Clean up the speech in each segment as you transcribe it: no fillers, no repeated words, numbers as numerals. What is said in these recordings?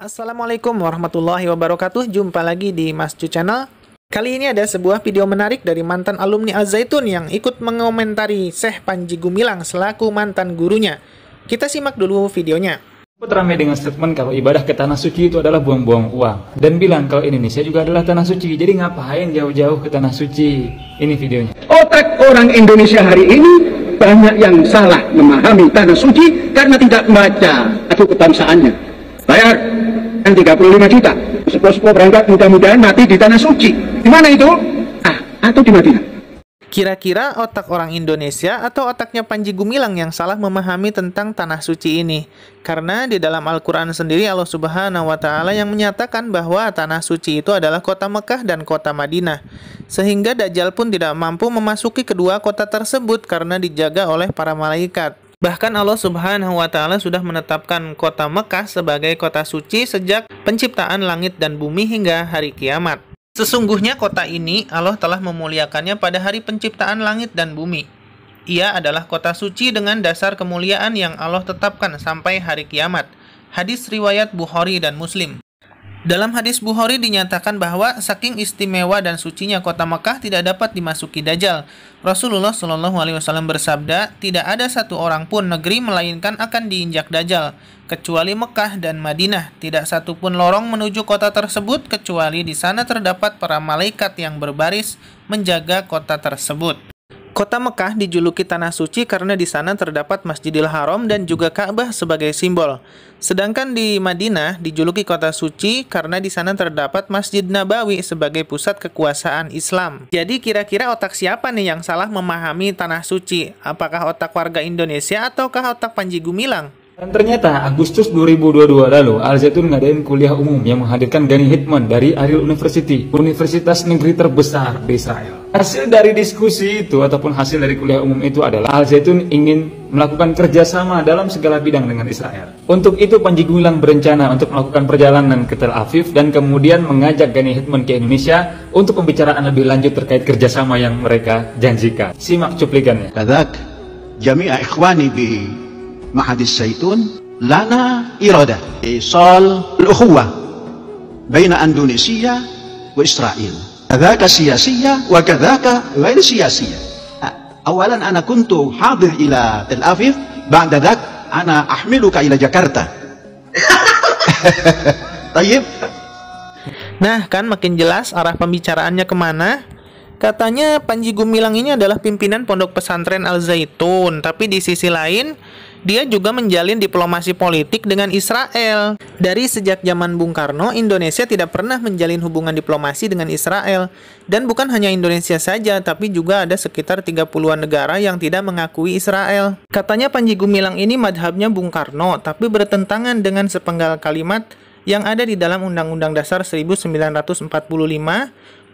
Assalamualaikum warahmatullahi wabarakatuh. Jumpa lagi di Mas Cu Channel. Kali ini ada sebuah video menarik dari mantan alumni Al-Zaitun yang ikut mengomentari Syekh Panji Gumilang selaku mantan gurunya. Kita simak dulu videonya. Ramai dengan statement kalau ibadah ke tanah suci itu adalah buang-buang uang, dan bilang kalau Indonesia juga adalah tanah suci, jadi ngapain jauh-jauh ke tanah suci. Ini videonya. Otak orang Indonesia hari ini banyak yang salah memahami tanah suci karena tidak membaca atau kebangsaannya. Bayar 35 juta, sepo-sepo berangkat mudah-mudahan mati di tanah suci. Di mana itu? Atau di Madinah. Kira-kira otak orang Indonesia atau otaknya Panji Gumilang yang salah memahami tentang tanah suci ini? Karena di dalam Al-Quran sendiri Allah Subhanahu wa Ta'ala yang menyatakan bahwa tanah suci itu adalah kota Mekah dan kota Madinah, sehingga Dajjal pun tidak mampu memasuki kedua kota tersebut karena dijaga oleh para malaikat. Bahkan Allah Subhanahu wa Ta'ala sudah menetapkan kota Mekah sebagai kota suci sejak penciptaan langit dan bumi hingga hari kiamat. Sesungguhnya kota ini Allah telah memuliakannya pada hari penciptaan langit dan bumi. Ia adalah kota suci dengan dasar kemuliaan yang Allah tetapkan sampai hari kiamat. Hadis riwayat Bukhari dan Muslim. Dalam hadis Bukhari dinyatakan bahwa saking istimewa dan sucinya kota Mekah tidak dapat dimasuki Dajjal. Rasulullah Shallallahu Alaihi Wasallam bersabda, tidak ada satu orang pun negeri melainkan akan diinjak Dajjal, kecuali Mekah dan Madinah. Tidak satu pun lorong menuju kota tersebut kecuali di sana terdapat para malaikat yang berbaris menjaga kota tersebut. Kota Mekah dijuluki tanah suci karena di sana terdapat Masjidil Haram dan juga Ka'bah sebagai simbol. Sedangkan di Madinah dijuluki kota suci karena di sana terdapat Masjid Nabawi sebagai pusat kekuasaan Islam. Jadi kira-kira otak siapa nih yang salah memahami tanah suci? Apakah otak warga Indonesia ataukah otak Panji Gumilang? Dan ternyata Agustus 2022 lalu Al-Zaitun ngadain kuliah umum yang menghadirkan Gani Hitman dari Ariel University, universitas negeri terbesar di Israel. Hasil dari diskusi itu ataupun hasil dari kuliah umum itu adalah Al-Zaitun ingin melakukan kerjasama dalam segala bidang dengan Israel. Untuk itu Panji Gumilang berencana untuk melakukan perjalanan ke Tel Aviv dan kemudian mengajak Gani Hitman ke Indonesia untuk pembicaraan lebih lanjut terkait kerjasama yang mereka janjikan. Simak cuplikannya. كذاك جميع إخواني بمعهد الزيتون لنا إرادة إيصال الأخوة بين أندونيسيا وإسرائيل، كذاك سياسية وكذاك غير سياسية. أولا أنا كنت حاضر إلى تل أبيب، بعد ذاك أنا أحملك إلى جاكرتا. طيب. Nah, kan makin jelas arah pembicaraannya kemana. Katanya Panji Gumilang ini adalah pimpinan pondok pesantren Al-Zaitun, tapi di sisi lain dia juga menjalin diplomasi politik dengan Israel. Dari sejak zaman Bung Karno, Indonesia tidak pernah menjalin hubungan diplomasi dengan Israel. Dan bukan hanya Indonesia saja, tapi juga ada sekitar 30-an negara yang tidak mengakui Israel. Katanya Panji Gumilang ini madhabnya Bung Karno, tapi bertentangan dengan sepenggal kalimat yang ada di dalam Undang-Undang Dasar 1945,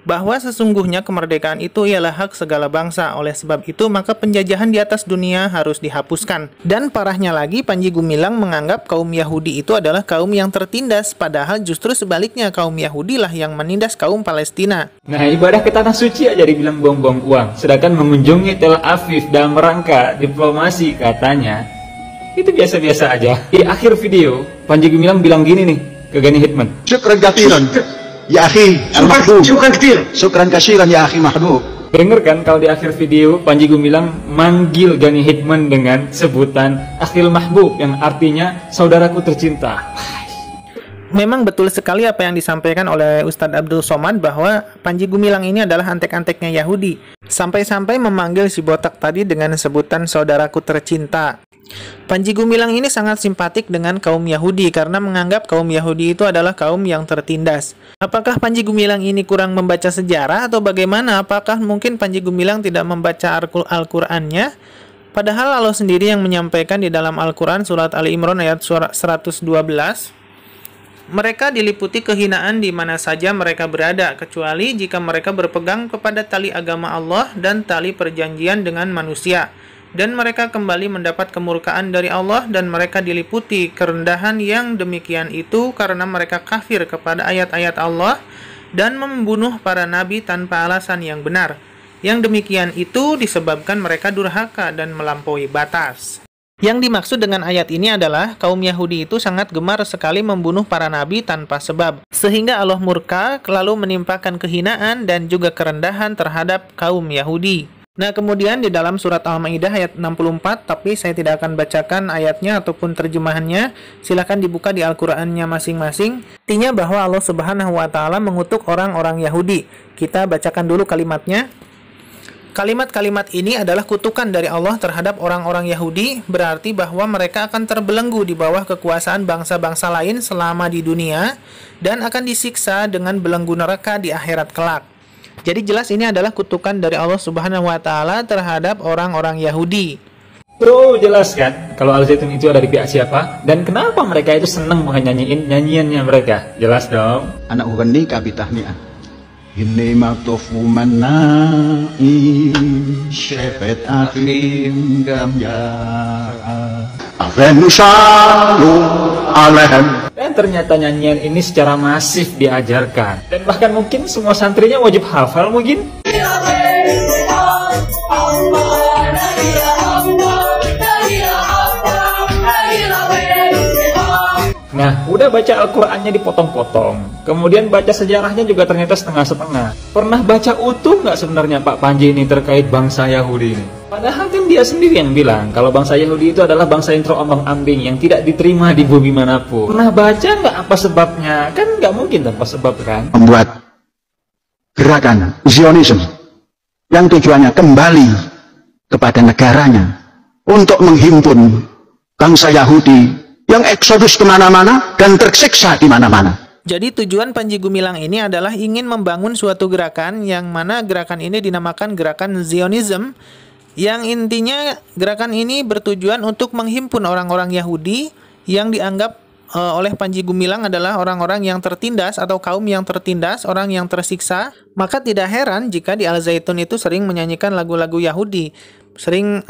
bahwa sesungguhnya kemerdekaan itu ialah hak segala bangsa. Oleh sebab itu, maka penjajahan di atas dunia harus dihapuskan. Dan parahnya lagi, Panji Gumilang menganggap kaum Yahudi itu adalah kaum yang tertindas, padahal justru sebaliknya kaum Yahudi lah yang menindas kaum Palestina. Nah, ibadah ke tanah suci aja dibilang buang-buang uang, sedangkan mengunjungi Tel Aviv dalam rangka diplomasi katanya itu biasa-biasa aja. Di akhir video, Panji Gumilang bilang gini nih ke Gani Hitman. شكرا كثيرا يا أخي المحبوب. شكرا كثيرا يا أخي محبوب. Dengar kan kalau di akhir video Panji Gumilang manggil Gani Hitman dengan sebutan Akhil Mahbub yang artinya saudaraku tercinta. Memang betul sekali apa yang disampaikan oleh Ustadz Abdul Somad bahwa Panji Gumilang ini adalah antek-anteknya Yahudi. Sampai-sampai memanggil si botak tadi dengan sebutan saudaraku tercinta. Panji Gumilang ini sangat simpatik dengan kaum Yahudi karena menganggap kaum Yahudi itu adalah kaum yang tertindas. Apakah Panji Gumilang ini kurang membaca sejarah atau bagaimana? Apakah mungkin Panji Gumilang tidak membaca Al-Qur'annya? Padahal Allah sendiri yang menyampaikan di dalam Al-Quran surat Ali Imran ayat 112, mereka diliputi kehinaan di mana saja mereka berada, kecuali jika mereka berpegang kepada tali agama Allah dan tali perjanjian dengan manusia. Dan mereka kembali mendapat kemurkaan dari Allah, dan mereka diliputi kerendahan yang demikian itu karena mereka kafir kepada ayat-ayat Allah dan membunuh para nabi tanpa alasan yang benar. Yang demikian itu disebabkan mereka durhaka dan melampaui batas. Yang dimaksud dengan ayat ini adalah kaum Yahudi itu sangat gemar sekali membunuh para nabi tanpa sebab, sehingga Allah murka lalu menimpakan kehinaan dan juga kerendahan terhadap kaum Yahudi. Nah, kemudian di dalam surat Al-Maidah ayat 64, tapi saya tidak akan bacakan ayatnya ataupun terjemahannya, silahkan dibuka di Al-Qur'annya masing-masing. Intinya bahwa Allah Subhanahu wa taala mengutuk orang-orang Yahudi. Kita bacakan dulu kalimatnya. Kalimat-kalimat ini adalah kutukan dari Allah terhadap orang-orang Yahudi, berarti bahwa mereka akan terbelenggu di bawah kekuasaan bangsa-bangsa lain selama di dunia dan akan disiksa dengan belenggu neraka di akhirat kelak. Jadi jelas ini adalah kutukan dari Allah Subhanahu wa taala terhadap orang-orang Yahudi. Bro, jelas kan kalau Al-Zaitun itu ada di pihak siapa dan kenapa mereka itu senang menyanyiin nyanyiannya mereka? Jelas dong. Anak ugani kabitahnian. Inni maktofu manai syefet akhim gamya Afenu syalu alahem. Dan ternyata nyanyian ini secara masif diajarkan dan bahkan mungkin semua santrinya wajib hafal mungkin. Nah, udah baca Al-Qur'annya dipotong-potong, kemudian baca sejarahnya juga ternyata setengah-setengah. Pernah baca utuh nggak sebenarnya Pak Panji ini terkait bangsa Yahudi ini? Padahal kan dia sendiri yang bilang kalau bangsa Yahudi itu adalah bangsa yang terombang-ambing, yang tidak diterima di bumi manapun. Pernah baca nggak apa sebabnya? Kan nggak mungkin tanpa sebab kan? Membuat gerakan Zionisme yang tujuannya kembali kepada negaranya untuk menghimpun bangsa Yahudi yang eksodus kemana-mana dan tersiksa di mana-mana. Jadi tujuan Panji Gumilang ini adalah ingin membangun suatu gerakan yang mana gerakan ini dinamakan gerakan Zionism, yang intinya gerakan ini bertujuan untuk menghimpun orang-orang Yahudi yang dianggap oleh Panji Gumilang adalah orang-orang yang tertindas atau kaum yang tertindas, orang yang tersiksa. Maka tidak heran jika di Al-Zaitun itu sering menyanyikan lagu-lagu Yahudi, sering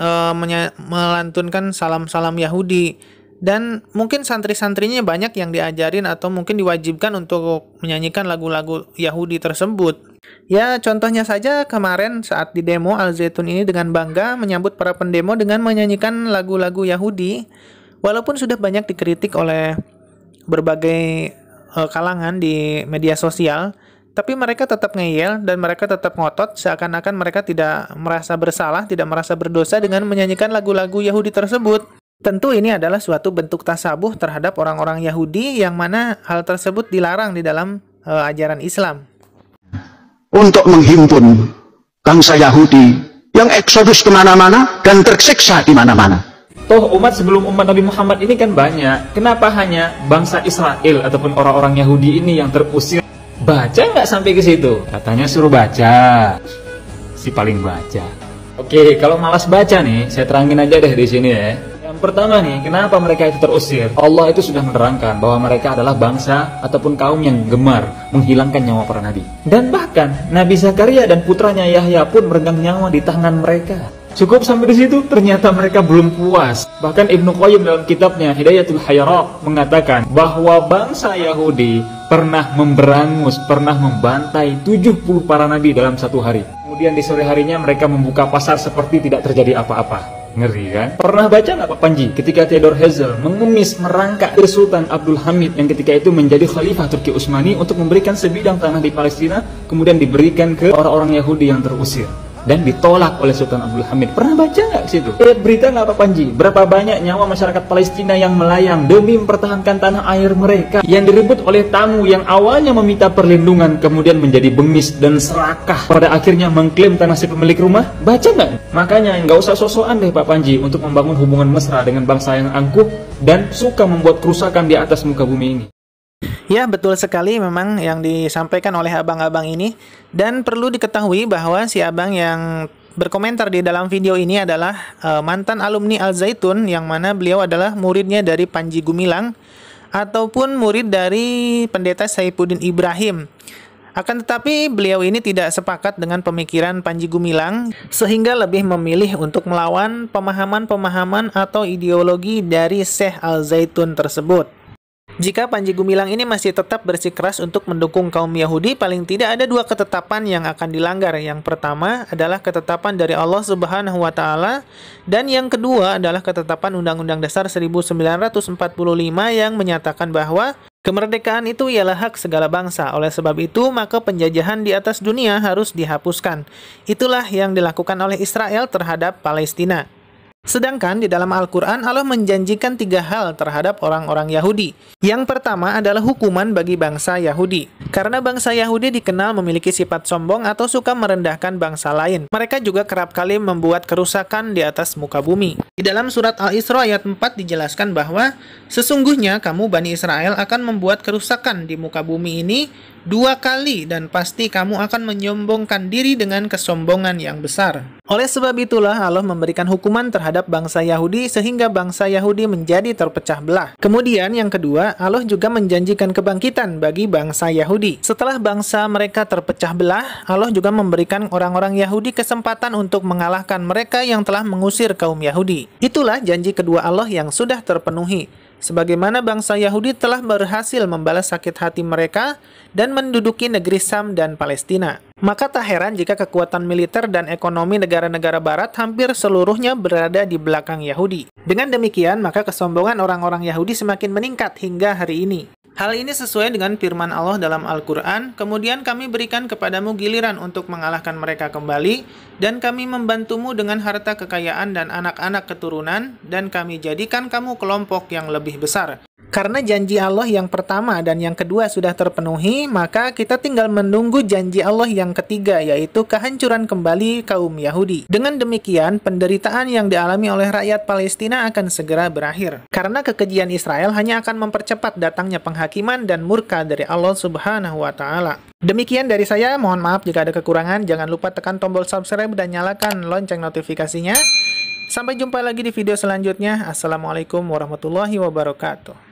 melantunkan salam-salam Yahudi. Dan mungkin santri-santrinya banyak yang diajarin atau mungkin diwajibkan untuk menyanyikan lagu-lagu Yahudi tersebut. Ya, contohnya saja kemarin saat di demo Al-Zaitun ini dengan bangga menyambut para pendemo dengan menyanyikan lagu-lagu Yahudi. Walaupun sudah banyak dikritik oleh berbagai kalangan di media sosial, tapi mereka tetap ngeyel dan mereka tetap ngotot seakan-akan mereka tidak merasa bersalah, tidak merasa berdosa dengan menyanyikan lagu-lagu Yahudi tersebut. Tentu ini adalah suatu bentuk tasabuh terhadap orang-orang Yahudi yang mana hal tersebut dilarang di dalam ajaran Islam. Untuk menghimpun bangsa Yahudi yang eksodus kemana-mana dan tersiksa di mana-mana. Toh umat sebelum umat Nabi Muhammad ini kan banyak. Kenapa hanya bangsa Israel ataupun orang-orang Yahudi ini yang terusir? Baca nggak sampai ke situ? Katanya suruh baca. Si paling baca. Oke, kalau malas baca nih, saya terangin aja deh di sini ya. Pertama nih, kenapa mereka itu terusir? Allah itu sudah menerangkan bahwa mereka adalah bangsa ataupun kaum yang gemar menghilangkan nyawa para nabi. Dan bahkan Nabi Zakaria dan putranya Yahya pun meregang nyawa di tangan mereka. Cukup sampai di situ, ternyata mereka belum puas. Bahkan Ibnu Qayyim dalam kitabnya Hidayatul Hayrat mengatakan bahwa bangsa Yahudi pernah memberangus, pernah membantai 70 para nabi dalam satu hari. Kemudian di sore harinya mereka membuka pasar seperti tidak terjadi apa-apa. Ngeri kan? Pernah baca nggak Pak Panji ketika Theodor Herzl mengemis merangkak ke Sultan Abdul Hamid yang ketika itu menjadi Khalifah Turki Utsmani untuk memberikan sebidang tanah di Palestina, kemudian diberikan ke orang-orang Yahudi yang terusir dan ditolak oleh Sultan Abdul Hamid. Pernah baca nggak situ? Lihat berita nggak Pak Panji? Berapa banyak nyawa masyarakat Palestina yang melayang demi mempertahankan tanah air mereka yang direbut oleh tamu yang awalnya meminta perlindungan kemudian menjadi bengis dan serakah pada akhirnya mengklaim tanah si pemilik rumah? Baca nggak? Makanya nggak usah sosokan deh Pak Panji untuk membangun hubungan mesra dengan bangsa yang angkuh dan suka membuat kerusakan di atas muka bumi ini. Ya, betul sekali memang yang disampaikan oleh abang-abang ini. Dan perlu diketahui bahwa si abang yang berkomentar di dalam video ini adalah mantan alumni Al-Zaitun, yang mana beliau adalah muridnya dari Panji Gumilang ataupun murid dari Pendeta Saifuddin Ibrahim. Akan tetapi beliau ini tidak sepakat dengan pemikiran Panji Gumilang sehingga lebih memilih untuk melawan pemahaman-pemahaman atau ideologi dari Syekh Al-Zaitun tersebut. Jika Panji Gumilang ini masih tetap bersikeras untuk mendukung kaum Yahudi, paling tidak ada dua ketetapan yang akan dilanggar. Yang pertama adalah ketetapan dari Allah Subhanahu wa Ta'ala, dan yang kedua adalah ketetapan Undang-Undang Dasar 1945 yang menyatakan bahwa kemerdekaan itu ialah hak segala bangsa. Oleh sebab itu, maka penjajahan di atas dunia harus dihapuskan. Itulah yang dilakukan oleh Israel terhadap Palestina. Sedangkan di dalam Al-Quran, Allah menjanjikan 3 hal terhadap orang-orang Yahudi. Yang pertama adalah hukuman bagi bangsa Yahudi. Karena bangsa Yahudi dikenal memiliki sifat sombong atau suka merendahkan bangsa lain. Mereka juga kerap kali membuat kerusakan di atas muka bumi. Di dalam surat Al-Isra ayat 4 dijelaskan bahwa sesungguhnya kamu Bani Israel akan membuat kerusakan di muka bumi ini 2 kali, dan pasti kamu akan menyombongkan diri dengan kesombongan yang besar. Oleh sebab itulah Allah memberikan hukuman terhadap bangsa Yahudi sehingga bangsa Yahudi menjadi terpecah belah. Kemudian yang kedua, Allah juga menjanjikan kebangkitan bagi bangsa Yahudi. Setelah bangsa mereka terpecah belah, Allah juga memberikan orang-orang Yahudi kesempatan untuk mengalahkan mereka yang telah mengusir kaum Yahudi. Itulah janji kedua Allah yang sudah terpenuhi. Sebagaimana bangsa Yahudi telah berhasil membalas sakit hati mereka dan menduduki negeri Sam dan Palestina. Maka tak heran jika kekuatan militer dan ekonomi negara-negara barat hampir seluruhnya berada di belakang Yahudi. Dengan demikian, maka kesombongan orang-orang Yahudi semakin meningkat hingga hari ini. Hal ini sesuai dengan firman Allah dalam Al-Quran, kemudian kami berikan kepadamu giliran untuk mengalahkan mereka kembali, dan kami membantumu dengan harta kekayaan dan anak-anak keturunan, dan kami jadikan kamu kelompok yang lebih besar. Karena janji Allah yang pertama dan yang kedua sudah terpenuhi, maka kita tinggal menunggu janji Allah yang ketiga, yaitu kehancuran kembali kaum Yahudi. Dengan demikian, penderitaan yang dialami oleh rakyat Palestina akan segera berakhir. Karena kekejian Israel hanya akan mempercepat datangnya penghakiman dan murka dari Allah Subhanahu wa Ta'ala. Demikian dari saya, mohon maaf jika ada kekurangan. Jangan lupa tekan tombol subscribe dan nyalakan lonceng notifikasinya. Sampai jumpa lagi di video selanjutnya. Assalamualaikum warahmatullahi wabarakatuh.